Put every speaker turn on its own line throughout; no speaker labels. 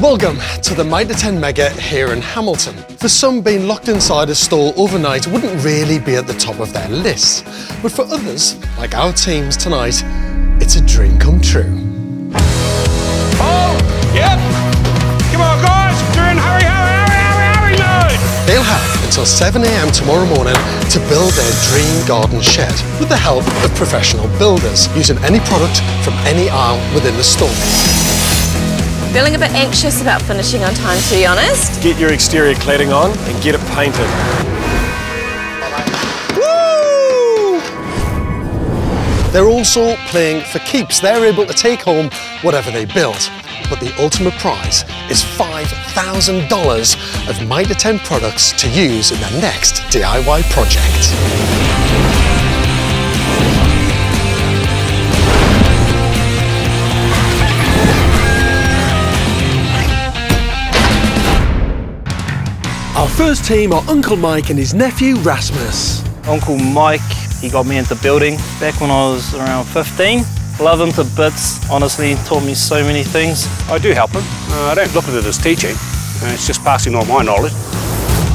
Welcome to the Mitre 10 Mega here in Hamilton. For some, being locked inside a store overnight wouldn't really be at the top of their list. But for others, like our teams tonight, it's a dream come true.
Oh, yep. Come on, guys. Hurry, load.
They'll have until 7 AM tomorrow morning to build their dream garden shed with the help of professional builders, using any product from any aisle within the store.
Feeling a bit anxious about finishing on time, to be honest.
Get your exterior cladding on and get it painted.
Woo! They're also playing for keeps. They're able to take home whatever they build. But the ultimate prize is $5,000 of Mitre 10 products to use in their next DIY project. Our first team are Uncle Mike and his nephew Rasmus.
Uncle Mike, he got me into building back when I was around 15. Love him to bits, honestly, he taught me so many things.
I do help him. I don't look at it as teaching. It's just passing on my knowledge.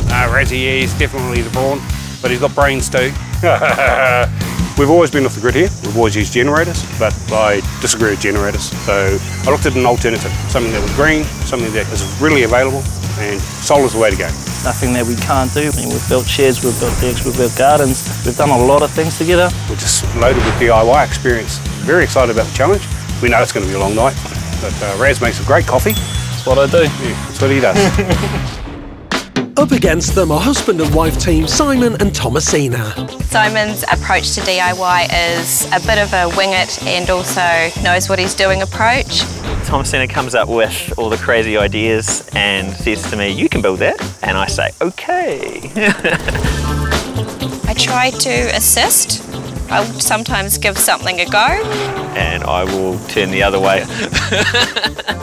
Razzie, he's definitely the brawn, but he's got brains too. We've always been off the grid here. We've always used generators, but I disagree with generators. So I looked at an alternative, something that was green, something that is readily available, and solar's the way to go.
Nothing that we can't do. I mean, we've built sheds, we've built decks, we've built gardens. We've done a lot of things together. We're
Just loaded with DIY experience. Very excited about the challenge. We know it's going to be a long night, but Raz makes a great coffee.
That's what I do.
Yeah, that's what he does.
Up against them are husband and wife team Simon and Thomasina.
Simon's approach to DIY is a bit of a wing it and also knows what he's doing approach.
Thomasina comes up with all the crazy ideas and says to me, "You can build that." And I say, "Okay."
I try to assist. I will sometimes give something a go.
And I will turn the other way.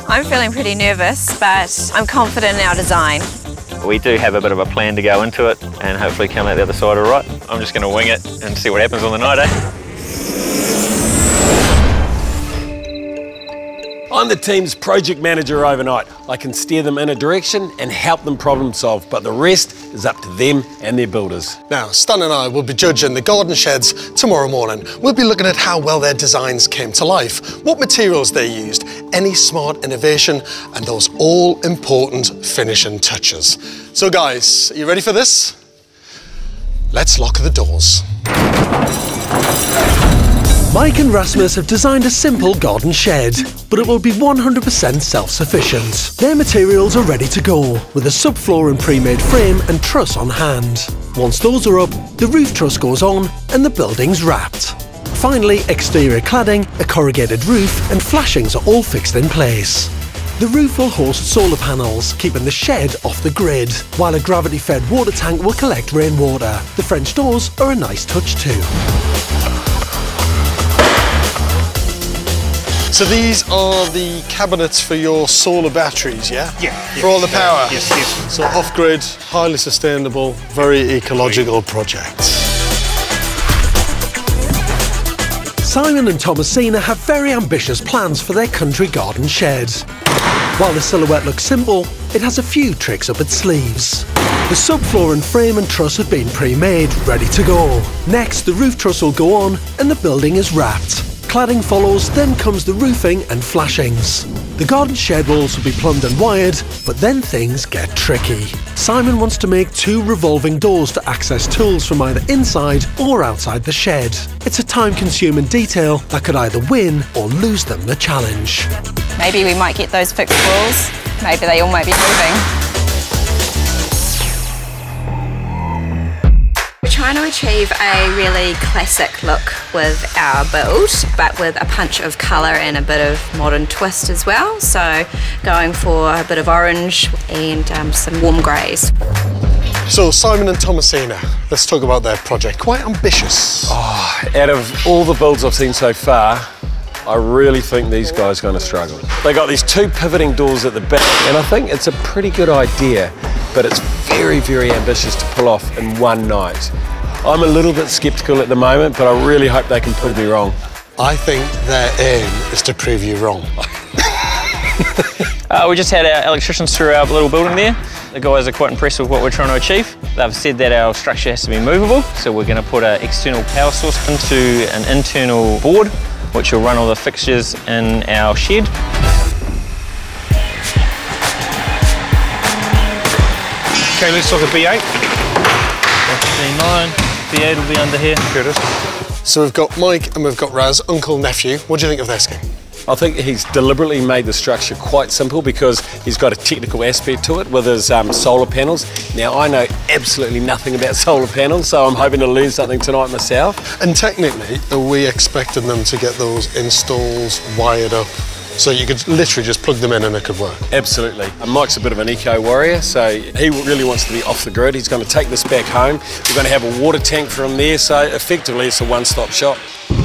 I'm feeling pretty nervous, but I'm confident in our design.
We do have a bit of a plan to go into it and hopefully come out the other side all right. I'm just going to wing it and see what happens on the night, eh?
I'm the team's project manager overnight. I can steer them in a direction and help them problem solve, but the rest is up to them and their builders.
Now, Stan and I will be judging the garden sheds tomorrow morning. We'll be looking at how well their designs came to life, what materials they used, any smart innovation, and those all-important finishing touches. So guys, are you ready for this? Let's lock the doors. Mike and Rasmus have designed a simple garden shed, but it will be 100% self-sufficient. Their materials are ready to go, with a subfloor and pre-made frame and truss on hand. Once those are up, the roof truss goes on and the building's wrapped. Finally, exterior cladding, a corrugated roof and flashings are all fixed in place. The roof will host solar panels, keeping the shed off the grid, while a gravity-fed water tank will collect rainwater. The French doors are a nice touch too. So these are the cabinets for your solar batteries, yeah?
Yeah.
For all the power?
Yes.
So off-grid, highly sustainable, very ecological project. Simon and Thomasina have very ambitious plans for their country garden shed. While the silhouette looks simple, it has a few tricks up its sleeves. The subfloor and frame and truss have been pre-made, ready to go. Next, the roof truss will go on and the building is wrapped. Cladding follows, then comes the roofing and flashings. The garden shed will also be plumbed and wired, but then things get tricky. Simon wants to make 2 revolving doors to access tools from either inside or outside the shed. It's a time-consuming detail that could either win or lose them the challenge.
Maybe we might get those fixed walls. Maybe they all might be moving. We're trying to achieve a really classic look with our build, but with a punch of colour and a bit of modern twist as well. So going for a bit of orange and some warm greys.
So Simon and Thomasina, let's talk about their project. Quite ambitious.
Oh, out of all the builds I've seen so far, I really think these guys are going to struggle. They got these 2 pivoting doors at the back, and I think it's a pretty good idea, but it's very, very ambitious to pull off in one night. I'm a little bit sceptical at the moment, but I really hope they can prove me wrong.
I think their aim is to prove you wrong.
We just had our electricians through our little building there. The guys are quite impressed with what we're trying to achieve. They've said that our structure has to be movable, so we're going to put an external power source into an internal board, which will run all the fixtures in our shed.
Okay, let's look at B8.
B9, B8 will be under here.
Here it is.
So we've got Mike and we've got Raz, uncle, nephew. What do you think of their scheme?
I think he's deliberately made the structure quite simple because he's got a technical aspect to it with his solar panels. Now, I know absolutely nothing about solar panels, so I'm hoping to learn something tonight myself.
And technically, are we expecting them to get those installs wired up so you could literally just plug them in and it could work?
Absolutely. Mike's a bit of an eco warrior, so he really wants to be off the grid. He's going to take this back home. We're going to have a water tank for him there, so effectively it's a one-stop shop.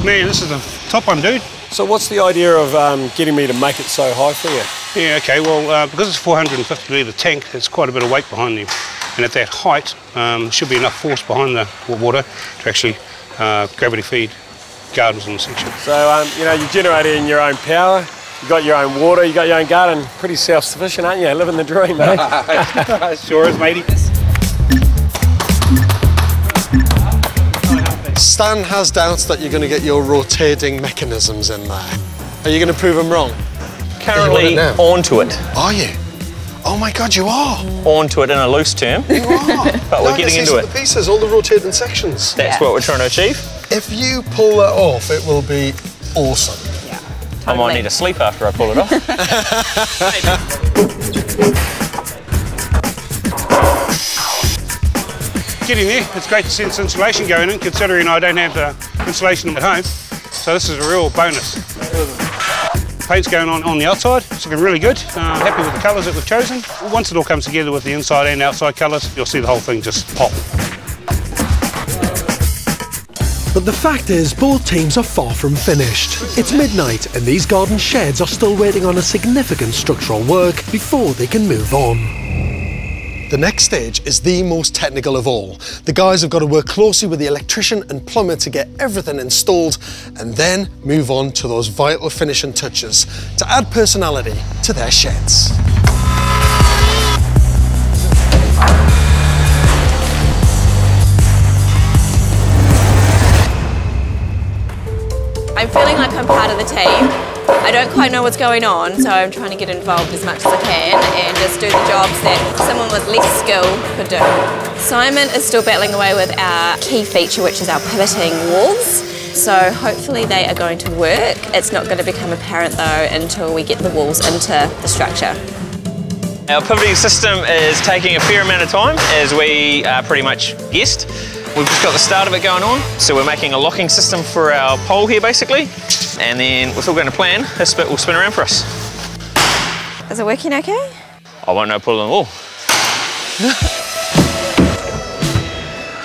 Man, this is the top one, dude.
So what's the idea of getting me to make it so high for you?
Yeah, okay, well, because it's a 450 litre tank, there's quite a bit of weight behind you. And at that height, should be enough force behind the water to actually gravity feed gardens in the section.
So, you know, you're generating your own power, you got your own water, you got your own garden. Pretty self-sufficient, aren't you? Living the dream, mate.
Sure is, matey.
Stan has doubts that you're going to get your rotating mechanisms in there. Are you going to prove him wrong?
Currently onto it.
Are you? Oh my God, you are.
Onto it in a loose term.
You are.
But we're getting into it.
The pieces, all the rotating sections.
That's what we're trying to achieve.
If you pull that off, it will be awesome.
Yeah, totally.
I might need to sleep after I pull it off.
Getting there, it's great to see this insulation going in, considering I don't have the insulation at home. So this is a real bonus. Paint's going on the outside, it's looking really good. Happy with the colours that we've chosen. Once it all comes together with the inside and outside colours, you'll see the whole thing just pop.
But the fact is, both teams are far from finished. It's midnight and these garden sheds are still waiting on a significant structural work before they can move on.
The next stage is the most technical of all. The guys have got to work closely with the electrician and plumber to get everything installed and then move on to those vital finishing touches to add personality to their sheds.
I'm feeling like I'm part of the team. I don't quite know what's going on, so I'm trying to get involved as much as I can and just do the jobs that someone with less skill could do. Simon is still battling away with our key feature, which is our pivoting walls. So hopefully they are going to work. It's not going to become apparent though until we get the walls into the structure.
Our pivoting system is taking a fair amount of time, as we pretty much guessed. We've just got the start of it going on, so we're making a locking system for our pole here basically, and then with all going to plan, this bit will spin around for us.
Is it working okay?
I won't know pull on the wall.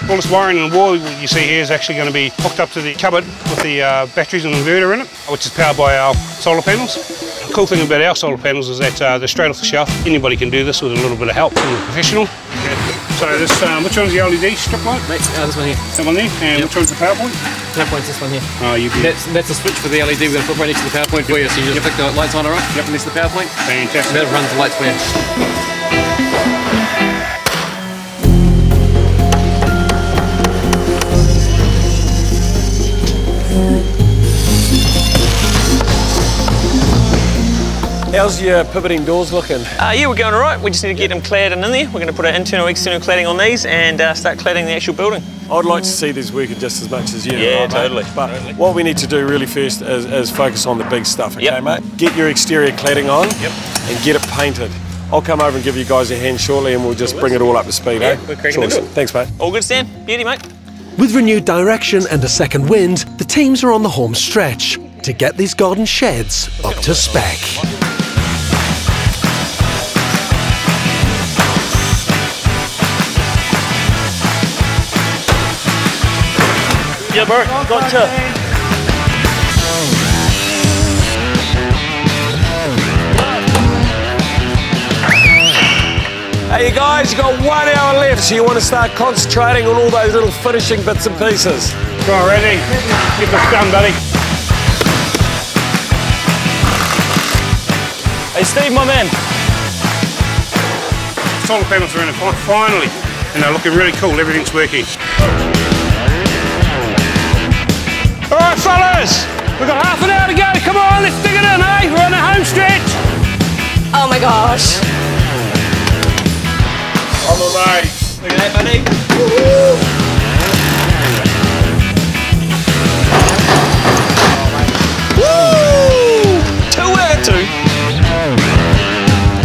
All this wiring in the wall you see here is actually going to be hooked up to the cupboard with the batteries and inverter in it, which is powered by our solar panels. The cool thing about our solar panels is that they're straight off the shelf. Anybody can do this with a little bit of help from a professional. So this, which one's the LED strip light?
Mate, this one here.
That one there? And which one's the PowerPoint?
PowerPoint's this one here.
Oh,
That's the switch for the LED. We're going to put right next to the PowerPoint for you, so you just flick the lights on or off. Yep. Next to the PowerPoint.
Fantastic.
That runs the lights for you.
How's your pivoting doors looking?
Yeah, we're going all right. We just need to get them clad in there. We're going to put an internal, external cladding on these and start cladding the actual building.
I'd like to see these working just as much as you.
Yeah,
right,
totally.
Mate? But what we need to do really first is focus on the big stuff, okay, mate? Get your exterior cladding on and get it painted. I'll come over and give you guys a hand shortly and we'll just bring it all up to speed, eh?
We're cracking into it.
Thanks, mate.
All good, Stan. Beauty, mate.
With renewed direction and a second wind, the teams are on the home stretch to get these garden sheds up to spec.
Yeah, bro, gotcha.
Hey, you guys, you've got 1 hour left, so you want to start concentrating on all those little finishing bits and pieces.
Go on, ready? Get this done, buddy.
Hey Steve, my man.
Solar panels are in finally, and they're looking really cool. Everything's working. All right, fellas, we've got half an hour to go. Come on, let's dig it in, eh? We're on the home stretch.
Oh my gosh.
I'm amazed.
Look at that, buddy. Woo! 2 out of 2.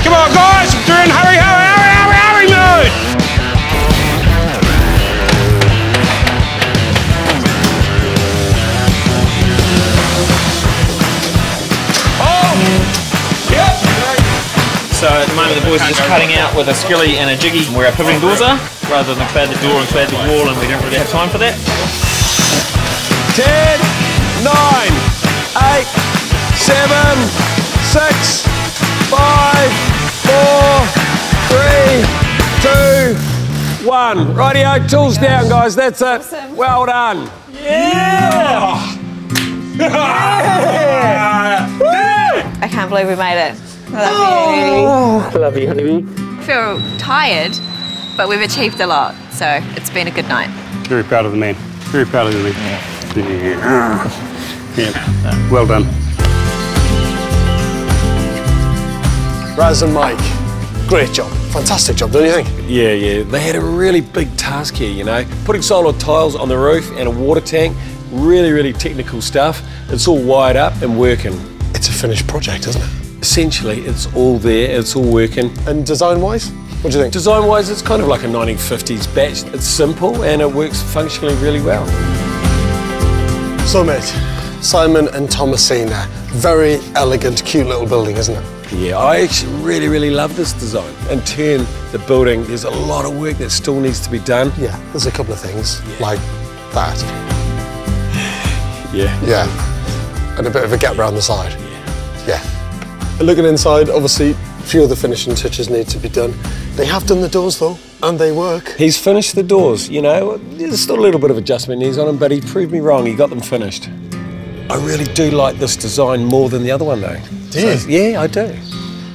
Come on, guys, we're in hurry mode.
So at the moment the boys are just cutting out with a skilly and a jiggy where our pivoting doors are, rather than clad the door and clad the wall, and we don't really have time for that.
10, 9, 8, 7, 6, 5, 4, 3, 2, 1. Rightio, tools down, guys. That's it.
Awesome.
Well done.
I can't believe we made it. I love you.
Love you, honey.
I feel tired, but we've achieved a lot, so it's been a good night.
Very proud of the man. Very proud of the man. Yeah. Well done.
Raz and Mike, great job. Fantastic job, don't you think?
Yeah. They had a really big task here, you know. Putting solar tiles on the roof and a water tank. Really technical stuff. It's all wired up and working.
It's a finished project, isn't it?
Essentially, it's all there, it's all working.
And design-wise, what do you think?
Design-wise, it's kind of like a 1950s batch. It's simple and it works functionally really well.
So, mate, Simon and Thomasina, very elegant, cute little building, isn't it?
Yeah, I actually really love this design. In turn, the building, there's a lot of work that still needs to be done.
Yeah, there's a couple of things, like that.
Yeah.
And a bit of a gap around the side. Yeah. Looking inside, obviously, a few other finishing touches need to be done. They have done the doors, though, and they work.
He's finished the doors, you know. There's still a little bit of adjustment needs on them, but he proved me wrong. He got them finished. I really do like this design more than the other one, though.
Do you?
Yeah, I do.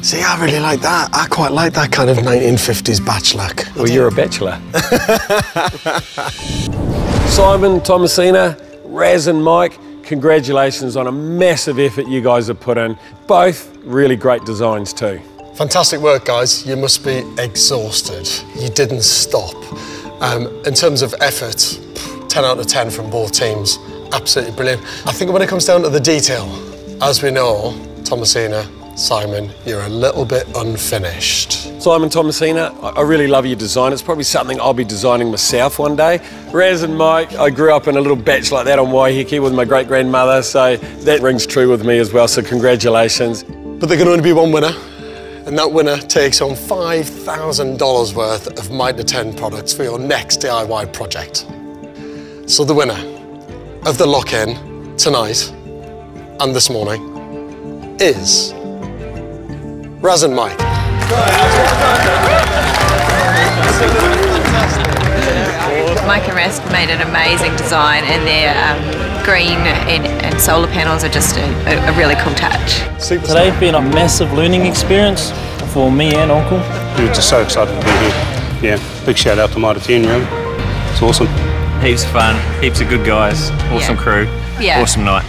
See, I really like that. I quite like that kind of 1950s batch look.
Well, you're a bachelor. Simon, Thomasina, Raz and Mike, congratulations on a massive effort you guys have put in. Both really great designs too.
Fantastic work, guys. You must be exhausted. You didn't stop. In terms of effort, 10 out of 10 from both teams. Absolutely brilliant. I think when it comes down to the detail, as we know, Thomasina, Simon, you're a little bit unfinished.
Simon, Thomasina, I really love your design. It's probably something I'll be designing myself one day. Raz and Mike, I grew up in a little batch like that on Waiheke with my great-grandmother, so that rings true with me as well, so congratulations.
But there can only be one winner, and that winner takes home $5,000 worth of Mitre 10 products for your next DIY project. So the winner of the lock-in tonight and this morning is Raz and Mike.
Mike and Raz made an amazing design, and their green and solar panels are just a really cool touch.
Today's been a massive learning experience for me and Uncle.
We're just so excited to be here. Yeah, big shout out to Mitre 10, really. It's awesome.
Heaps of fun, heaps of good guys, awesome crew,
Yeah.
awesome night.